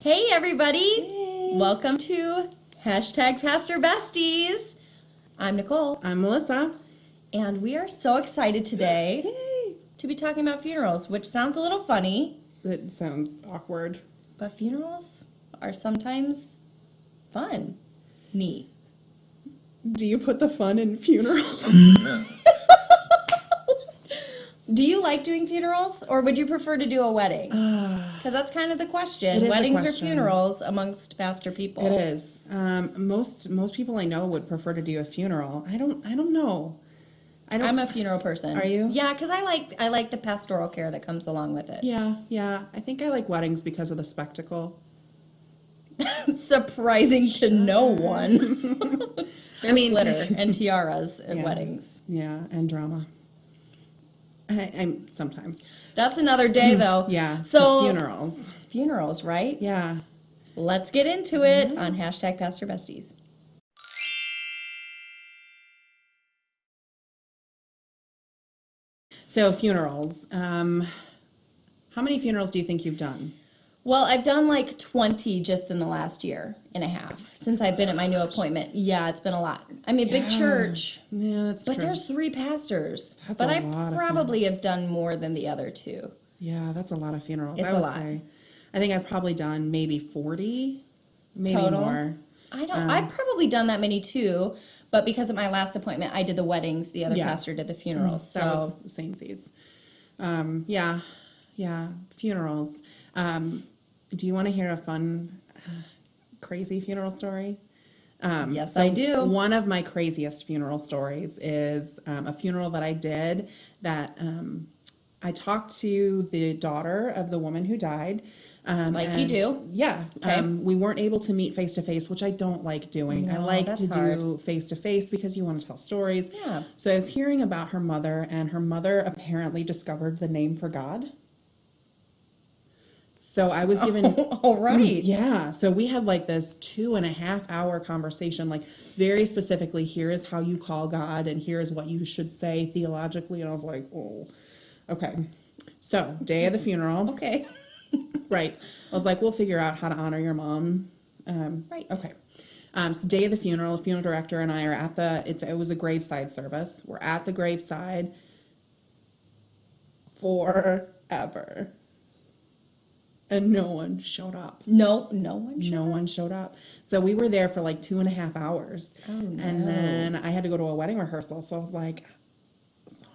Hey everybody! Hey. Welcome to #pastorbesties. I'm Nicole, I'm Melissa. and we are so excited today Yay. to be talking about funerals, which sounds a little funny, That sounds awkward. but funerals are sometimes fun, neat. Do you put the fun in funeral? Do you like doing funerals, or would you prefer to do a wedding? Because that's kind of the question. It is a Weddings question. or funerals amongst pastor people? It is. Most people I know would prefer to do a funeral. I don't know. I'm a funeral person. Are you? Yeah, because I like the pastoral care that comes along with it. Yeah. I think I like weddings because of the spectacle. Surprising to no one. There's glitter and tiaras at Yeah. weddings. Yeah, and drama. I'm sometimes. That's another day, though. Yeah. So funerals. funerals, right? Yeah. Let's get into it on #pastorbesties. So funerals. How many funerals do you think you've done? Well, I've done like 20 just in the last year and a half since I've been at my new appointment. Yeah, it's been a lot. I mean, big church, Yeah, that's but true. there's 3 pastors. That's But a I lot of probably have done more than the other 2. Yeah, that's a lot of funerals. It's I a would lot. say. I think I've probably done maybe 40, maybe Total? more. I've probably done that many too, but because of my last appointment, I did the weddings. The other Yeah. pastor did the funerals. That was So the same seas. Yeah, funerals. Do you want to hear a fun, crazy funeral story? yes, I do. One of my craziest funeral stories is a funeral that I did that I talked to the daughter of the woman who died. Like you do. Yeah. Okay. We weren't able to meet face to face, which I don't like doing. I No, like that's to do hard. face to face because you want to tell stories. Yeah. So I was hearing about her mother, and her mother apparently discovered the name for God. So I was given. All right. Yeah. So we had like this 2.5 hour conversation, like very specifically, here is how you call God, and here is what you should say theologically. And I was like, oh, okay. So day of the funeral. Okay. Right. I was like, we'll figure out how to honor your mom. Right. Okay. So day of the funeral director and I are at it was a graveside service. We're at the graveside forever. And no one showed up. No one showed No one showed up. So we were there for like 2.5 hours. Oh, no. And then I had to go to a wedding rehearsal. So I was like,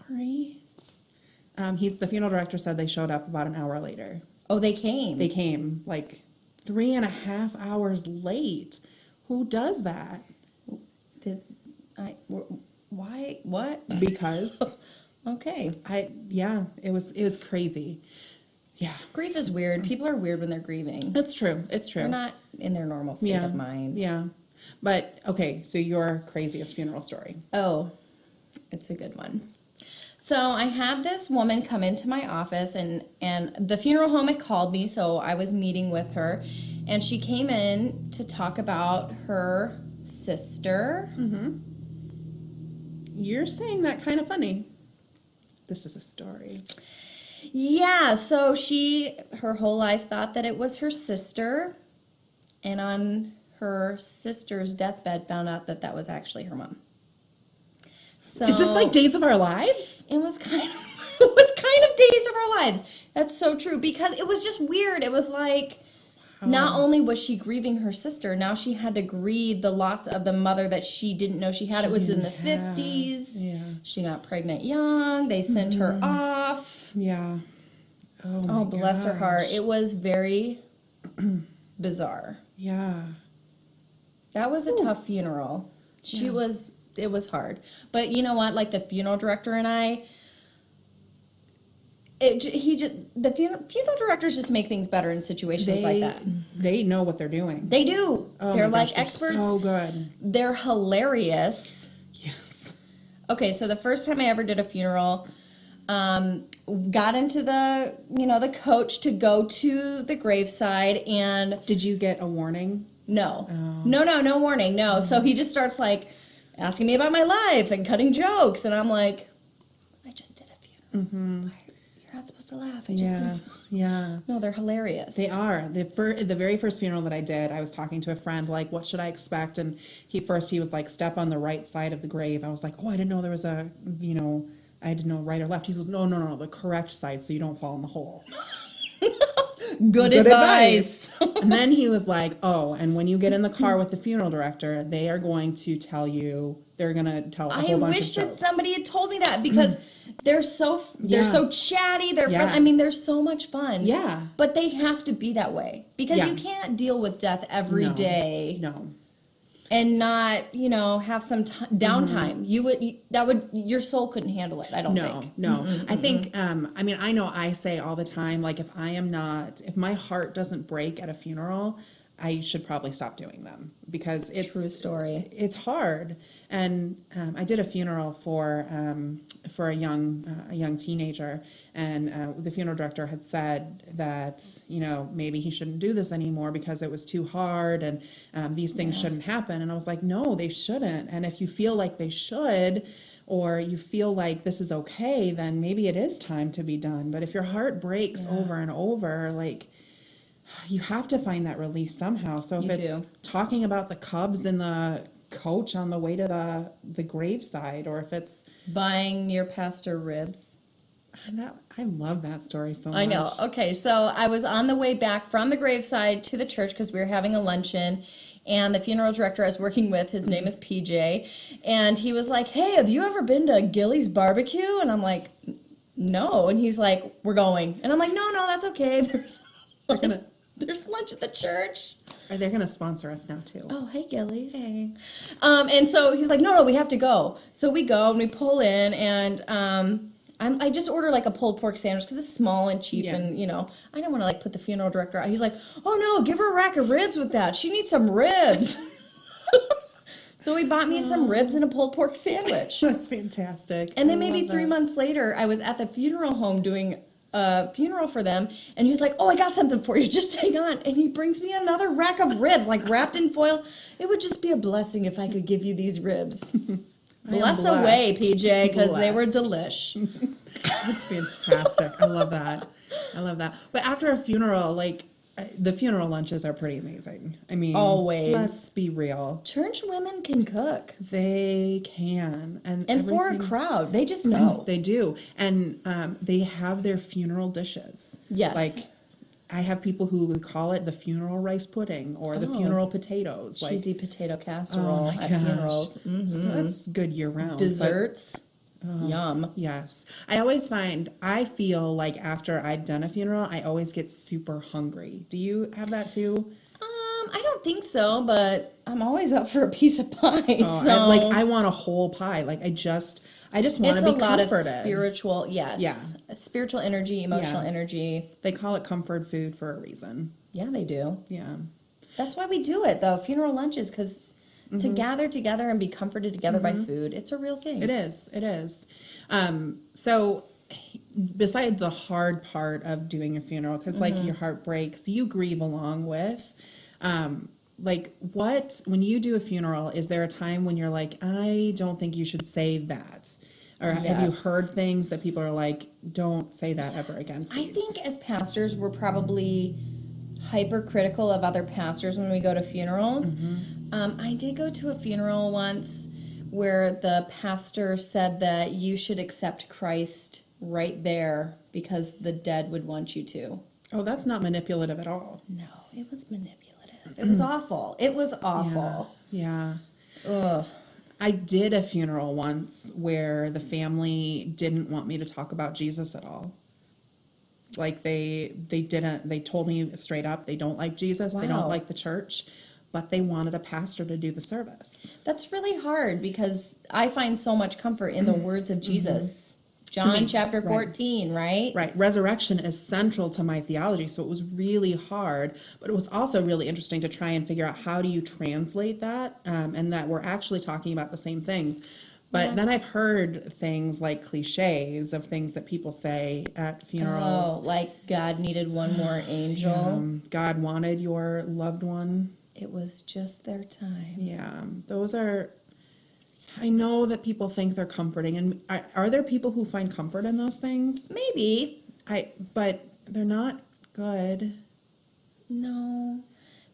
sorry. The funeral director said they showed up about an hour later. Oh, they came. They came like 3.5 hours late. Who does that? Why? What? Because Okay. it was crazy. Yeah. Grief is weird. People are weird when they're grieving. It's true. They're not in their normal state of mind. Yeah. But okay, so your craziest funeral story. Oh, it's a good one. So I had this woman come into my office, and the funeral home had called me, so I was meeting with her, and she came in to talk about her sister. You're saying that kind of funny. This is a story. Yeah, so her whole life thought that it was her sister, and on her sister's deathbed found out that that was actually her mom. So Is this like Days of Our Lives? It was kind of Days of Our Lives. That's so true, because it was just weird. It was like, not only was she grieving her sister, now she had to grieve the loss of the mother that she didn't know she had. It was in the 50s. Yeah. She got pregnant young. They sent her off. Yeah. Oh, bless her heart. gosh. It was very bizarre. Yeah. That was a tough funeral. It was hard. But you know what? Like the funeral director and I, the funeral directors just make things better in situations like that. They know what they're doing. They do. Oh They're my like gosh, they're experts. so good. They're hilarious. Yes. Okay, so the first time I ever did a funeral, got into the coach to go to the graveside, and Did you get a warning? no, Oh. no warning, no. So he just starts like asking me about my life and cutting jokes, and I'm like, I just did a funeral. You're not supposed to laugh. I just Yeah. didn't. Yeah. No, they're hilarious. They are. The very first funeral that I did, I was talking to a friend, like, what should I expect? And he was like, step on the right side of the grave. I was like, oh, I didn't know there was I didn't know right or left. He says, no, the correct side so you don't fall in the hole. Good advice. And then he was like, oh, and when you get in the car with the funeral director, they are going to tell you, they're going to tell a whole bunch of I wish that jokes. somebody had told me that because they're so chatty. They're Yeah. I mean, they're so much fun. Yeah. But they have to be that way because Yeah. you can't deal with death every day No. and not, have some downtime. Your soul couldn't handle it. I don't think. No. I think, I know I say all the time, like, if my heart doesn't break at a funeral, I should probably stop doing them because it's True story. It's hard. And I did a funeral for a young teenager, and the funeral director had said that maybe he shouldn't do this anymore because it was too hard, and these things shouldn't happen. And I was like, no, they shouldn't. And if you feel like they should, or you feel like this is okay, then maybe it is time to be done. But if your heart breaks over and over, like, you have to find that release somehow. So if it's talking about the cubs in the coach on the way to the graveside, or if it's Buying your pastor ribs. I love that story so much. I know. Okay, so I was on the way back from the graveside to the church because we were having a luncheon, and the funeral director I was working with, his name is PJ, and he was like, hey, have you ever been to Gilly's Barbecue? And I'm like, no. And he's like, we're going. And I'm like, no, that's okay. There's lunch at the church. They're going to sponsor us now too. Oh, hey, Gillies. Hey. And so he was like, no, we have to go. So we go and we pull in, and I just order like a pulled pork sandwich because it's small and cheap, and I didn't want to like put the funeral director out. He's like, oh no, give her a rack of ribs with that. She needs some ribs. So he bought me some ribs and a pulled pork sandwich. That's fantastic. And then maybe 3 months later, I was at the funeral home doing a funeral for them, and he was like, oh, I got something for you, just hang on. And he brings me another rack of ribs, like wrapped in foil. It would just be a blessing if I could give you these ribs. Bless away, PJ, because they were delish. That's fantastic. I love that. But after a funeral, like, the funeral lunches are pretty amazing. I mean, always. Let's be real. Church women can cook. They can. And for a crowd, they just know. They do. And they have their funeral dishes. Yes. Like, I have people who call it the funeral rice pudding or the funeral potatoes. Cheesy potato casserole at funerals. Mm-hmm. So that's good year round. Desserts. Yum. Yes. I feel like after I've done a funeral, I always get super hungry. Do you have that too? I don't think so, but I'm always up for a piece of pie. I want a whole pie. Like, I just want to be comforted. It's a lot of spiritual, yes. Yeah. Spiritual energy, emotional energy. They call it comfort food for a reason. Yeah, they do. Yeah. That's why we do it, though. Funeral lunches, because to gather together and be comforted together by food, it's a real thing. It is. So besides the hard part of doing a funeral, because like your heart breaks, you grieve along with, when you do a funeral, is there a time when you're like, I don't think you should say that? Or have you heard things that people are like, don't say that ever again, please? I think as pastors, we're probably hypercritical of other pastors when we go to funerals. I did go to a funeral once where the pastor said that you should accept Christ right there because the dead would want you to. Oh, that's not manipulative at all. No, it was manipulative. It was awful. It was awful. Yeah. Ugh. I did a funeral once where the family didn't want me to talk about Jesus at all. Like they told me straight up, they don't like Jesus. Wow. They don't like the church, but they wanted a pastor to do the service. That's really hard because I find so much comfort in the words of Jesus. John chapter 14, right? Right. Resurrection is central to my theology, so it was really hard, but it was also really interesting to try and figure out how do you translate that, and that we're actually talking about the same things. But then I've heard things like cliches of things that people say at funerals. Oh, like God needed one more angel. God wanted your loved one. It was just their time. Yeah, those are... I know that people think they're comforting, and are there people who find comfort in those things? Maybe. But they're not good. No,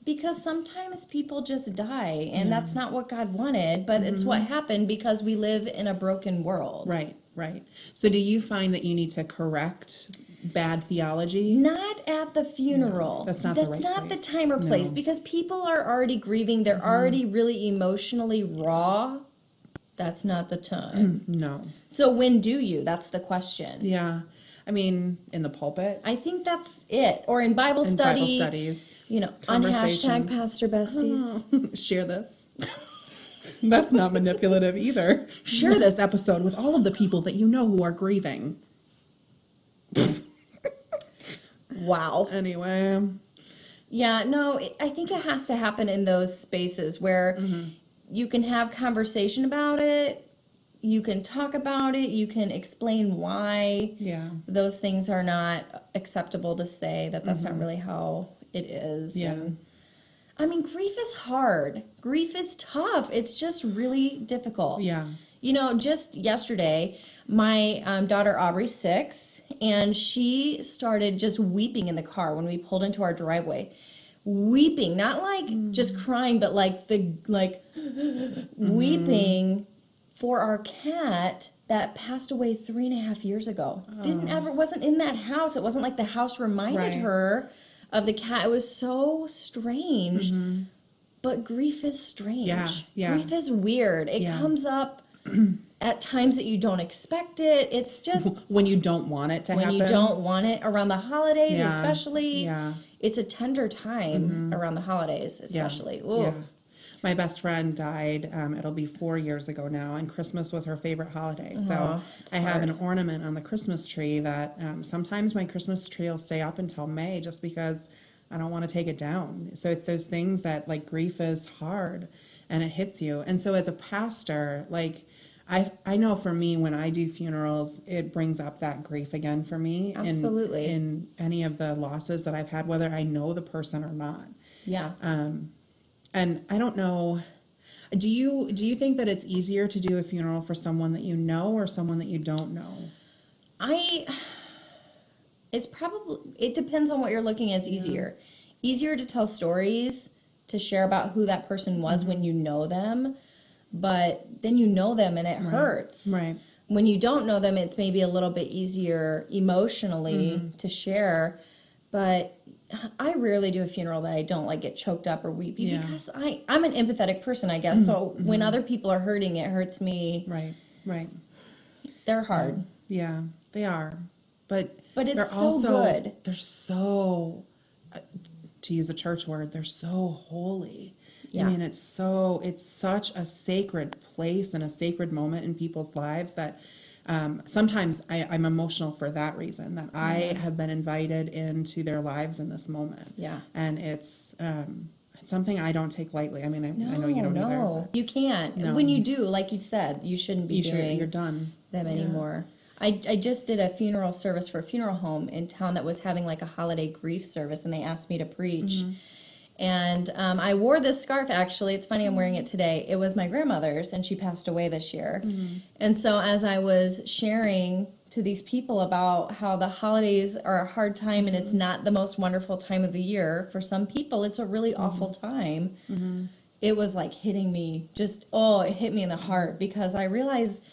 because sometimes people just die, and that's not what God wanted, but it's what happened because we live in a broken world. Right, right. So do you find that you need to correct bad theology? Not at the funeral. No, that's not That's the right not place. the time or place, No. because people are already grieving. They're already really emotionally raw. That's not the time. No. So when do you? That's the question. Yeah. I mean, in the pulpit, I think that's it. Or in Bible in study. Bible studies, You know, on hashtag conversations. pastorbesties. Share this. That's not manipulative either. Share this episode with all of the people that you know who are grieving. Wow. Anyway. Yeah, no, I think it has to happen in those spaces where you can have conversation about it, you can talk about it, you can explain why Yeah. those things are not acceptable to say, that that's not really how it is. Yeah. And, I mean, grief is hard. Grief is tough. It's just really difficult. Yeah. You know, just yesterday, my daughter Aubrey's 6, and she started just weeping in the car when we pulled into our driveway. Weeping, not like just crying, but like weeping for our cat that passed away 3.5 years ago. Wasn't in that house. It wasn't like the house reminded Right. her of the cat. It was so strange. But grief is strange. Yeah, yeah. Grief is weird. It Yeah. comes up at times that you don't expect it. It's just When you don't want it to when happen. you don't want it around the holidays, Yeah, especially. yeah. It's a tender time around the holidays, especially. Ooh. Yeah. My best friend died, it'll be 4 years ago now, and Christmas was her favorite holiday. So it's I have hard. an ornament on the Christmas tree that sometimes my Christmas tree will stay up until May just because I don't want to take it down. So it's those things that, like, grief is hard and it hits you. And so as a pastor, like, I know for me, when I do funerals, it brings up that grief again for me. Absolutely. In any of the losses that I've had, whether I know the person or not. Yeah. And I don't know, do you think that it's easier to do a funeral for someone that you know or someone that you don't know? It depends on what you're looking at as easier. Easier to tell stories, to share about who that person was when you know them, but then you know them and it hurts. Right. When you don't know them, it's maybe a little bit easier emotionally to share, but I rarely do a funeral that I don't like get choked up or weepy because I'm an empathetic person, I guess. So when other people are hurting, it hurts me. Right, right. They're hard. Yeah, they are. But But they're it's so also, good. They're so, to use a church word, they're so holy. Yeah. I mean, it's such a sacred place and a sacred moment in people's lives that sometimes I'm emotional for that reason, that I have been invited into their lives in this moment. Yeah. And it's something I don't take lightly. I mean, I know you don't either. No, you can't. No. When you do, like you said, you shouldn't be doing You're done. them Yeah. anymore. I just did a funeral service for a funeral home in town that was having like a holiday grief service, and they asked me to preach. And I wore this scarf, actually. It's funny, I'm wearing it today. It was my grandmother's, and she passed away this year. And so as I was sharing to these people about how the holidays are a hard time and it's not the most wonderful time of the year, for some people it's a really awful time. It was like hitting me, it hit me in the heart, because I realized,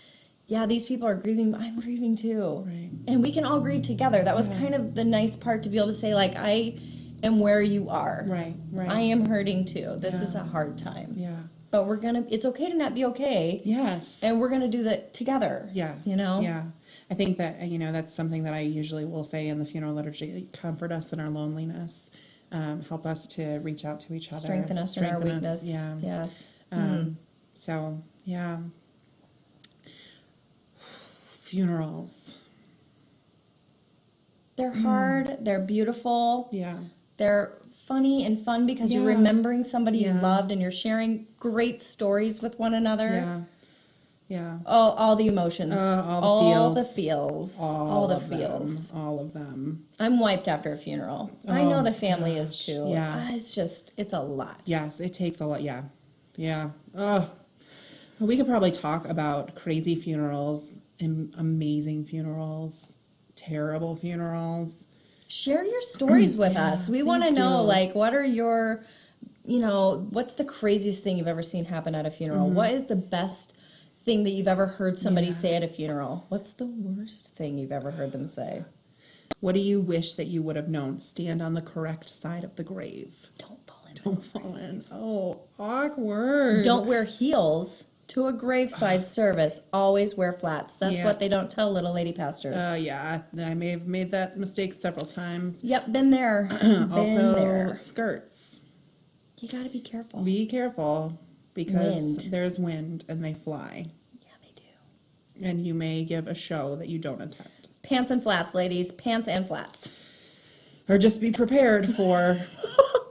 yeah, these people are grieving, but I'm grieving too. Right. And we can all grieve together. That was kind of the nice part, to be able to say, like, I am where you are. Right, right. I am hurting too. This is a hard time. Yeah. But it's okay to not be okay. Yes. And we're going to do that together. Yeah. You know? Yeah. I think that, that's something that I usually will say in the funeral liturgy: comfort us in our loneliness, help us to reach out to each other. Strengthen us in our weakness. Yeah. Yes. So, yeah. Funerals. They're hard. They're beautiful. Yeah. They're funny and fun because you're Yeah. remembering somebody you Yeah. loved, and you're sharing great stories with one another. Yeah. Yeah. Oh, all the emotions. All the feels. All the of them. feels. All of them. I'm wiped after a funeral. I know the family is too. yes. It's a lot. Yes, it takes a lot. Yeah. Yeah. Oh, we could probably talk about crazy funerals and amazing funerals terrible funerals. Share your stories with us. We want to please know, do. like, what are your, what's the craziest thing you've ever seen happen at a funeral? What is the best thing that you've ever heard somebody say at a funeral? What's the worst thing you've ever heard them say? What do you wish that you would have known? Stand on the correct side of the grave. Don't fall in. Don't fall in. Oh, awkward. Don't wear heels to a graveside service. Always wear flats. That's what they don't tell little lady pastors. Yeah, I may have made that mistake several times. Yep, been there. Also, skirts. You gotta be careful. Be careful because Wind. there's wind and they fly. Yeah, they do. And you may give a show that you don't attend. Pants and flats, ladies. Pants and flats. Or just be prepared for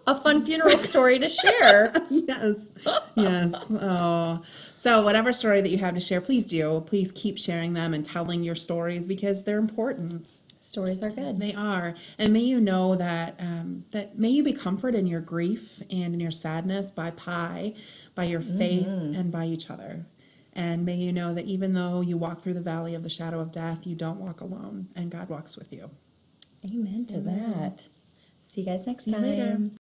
A fun funeral story to share. yes. Yes. Oh. So whatever story that you have to share, please do. Please keep sharing them and telling your stories because they're important. Stories are good. They are. And may you know that that may you be comforted in your grief and in your sadness by your faith and by each other. And may you know that even though you walk through the valley of the shadow of death, you don't walk alone and God walks with you. Amen to that. See you guys next See you later. time.